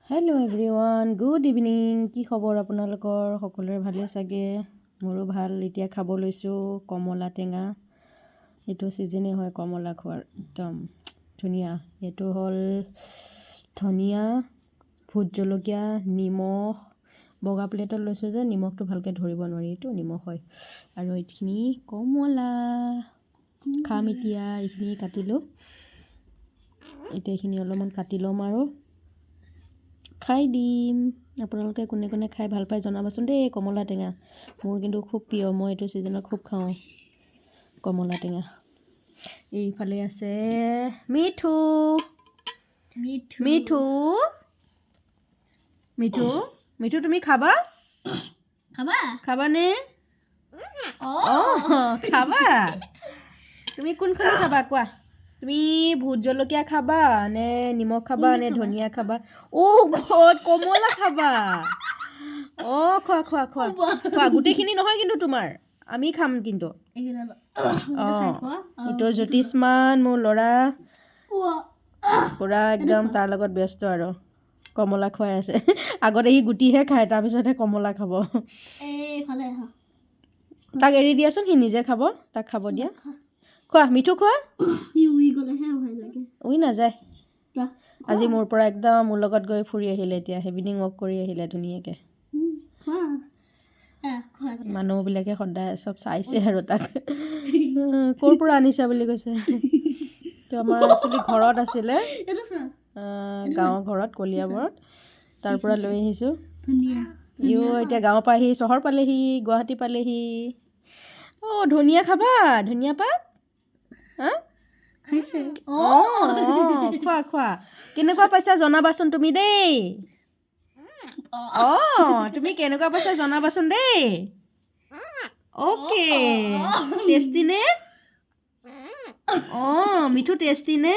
Hello' everyone, good evening. কি খবৰ আপোনালোকৰ? সকলোৰে ভালেই চাগে? মোৰো ভাল। এতিয়া খাব লৈছোঁ কমলা টেঙা। এইটো ছিজনেই হয় কমলা খোৱাৰ, একদম ধুনীয়া। এইটো হ'ল ধনিয়া, ভোট জলকীয়া, নিমখ। বগা প্লেটত লৈছোঁ যে নিমখটো ভালকৈ ধৰিব নোৱাৰি, এইটো নিমখ হয়। আৰু এইখিনি কমলা খাম এতিয়া। এইখিনি কাটিলোঁ, এতিয়া এইখিনি অলপমান কাটি ল'ম আৰু খাই দিম। আপোনালোকে কোনে কোনে খাই ভাল পায় জনাবচোন দেই কমলা টেঙা। মোৰ কিন্তু খুব প্ৰিয়, মই এইটো ছিজনত খুব খাওঁ কমলা টেঙা। এইফালে আছে মিঠু। মিঠু মিঠু মিঠু তুমি খাবা? খাবানে? খাবা? তুমি কোনখন খাবা কোৱা? তুমি ভোট জলকীয়া খাবা নে নিমখ খাবা নে ধনিয়া খাবা? কমলা খাবা? খোৱা খোৱা খোৱা খোৱা। গোটেইখিনি নহয় কিন্তু তোমাৰ, আমি খাম কিন্তু। এইটো জ্যোতিষ্মান মোৰ ল'ৰা পুৰা একদম তাৰ লগত ব্যস্ত আৰু কমলা খুৱাই আছে। আগতে সি গুটিহে খায়, তাৰপিছতহে কমলা খাব। তাক এৰি দিয়াচোন, সি নিজে খাব। তাক খাব দিয়া। খোৱা মিঠু খোৱা। উই নাযায়। আজি মোৰ পৰা একদম মোৰ লগত গৈ ফুৰি আহিলে, এতিয়া ইভিনিং ৱাক কৰি আহিলে ধুনীয়াকৈ। মানুহবিলাকে সদায় চব চাইছে আৰু তাক ক'ৰ পৰা আনিছা বুলি কৈছে। তো আমাৰ একচুৱেলি ঘৰত আছিলে, গাঁৱৰ ঘৰত কলিয়াবৰত, তাৰ পৰা লৈ আহিছোঁ। এতিয়া গাঁৱৰ পৰা আহি চহৰ পালেহি, গুৱাহাটী পালেহি। ধনিয়া খাবা? ধনিয়া পাত খোৱা খোৱা। কেনেকুৱা পাইছা জনাবাচোন তুমি দেই। তুমি কেনেকুৱা পাইছা জনাবাচোন দেই। অ'কে, টেষ্টি নে? মিঠু টেষ্টি নে?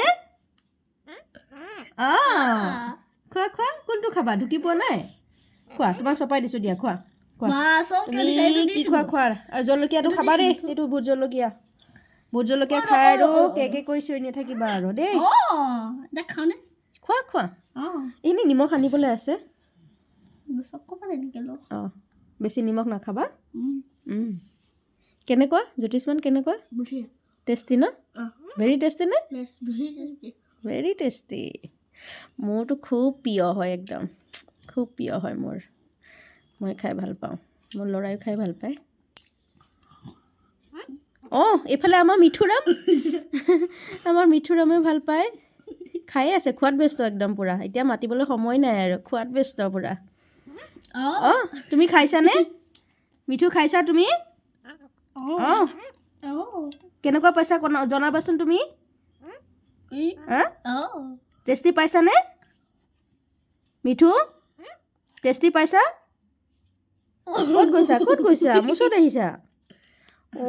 খোৱা খোৱা। কোনটো খাবা? ঢুকি পোৱা নাই? খোৱা, তোমাক চপাই দিছোঁ দিয়া, খোৱা খোৱা। কি খোৱা খোৱা। আৰু জলকীয়াটো খাবা দেই, এইটো ভোট জলকীয়া। ভোট জলকীয়া খাই আৰু কেকে কৰি চিঞৰি নাথাকিবা আৰু দেই। খোৱা খোৱা। এইখিনি নিমখ আনিবলৈ আছে। বেছি নিমখ নাখাবা। কেনেকুৱা জ্যোতিষ্মান, কেনেকুৱা? টেষ্টি ন? ভেৰি টেষ্টি নে? Very tasty. মোৰতো খুব প্ৰিয় হয়, একদম খুব প্ৰিয় হয় মোৰ। মই খাই ভাল পাওঁ, মোৰ ল'ৰাইও খাই ভাল পায়। এইফালে আমাৰ মিঠুৰাম। আমাৰ মিঠুৰামেও ভাল পায়, খায়ে আছে, খোৱাত ব্যস্ত একদম পূৰা। এতিয়া মাতিবলৈ সময় নাই আৰু, খোৱাত ব্যস্ত পূৰা। তুমি খাইছানে? মিঠু খাইছা তুমি? কেনেকুৱা পাইছা জনাবাচোন তুমি। টেষ্টি পাইছানে? মিঠু টেষ্টি পাইছা? ক'ত গৈছা? মোৰ ওচৰত আহিছা?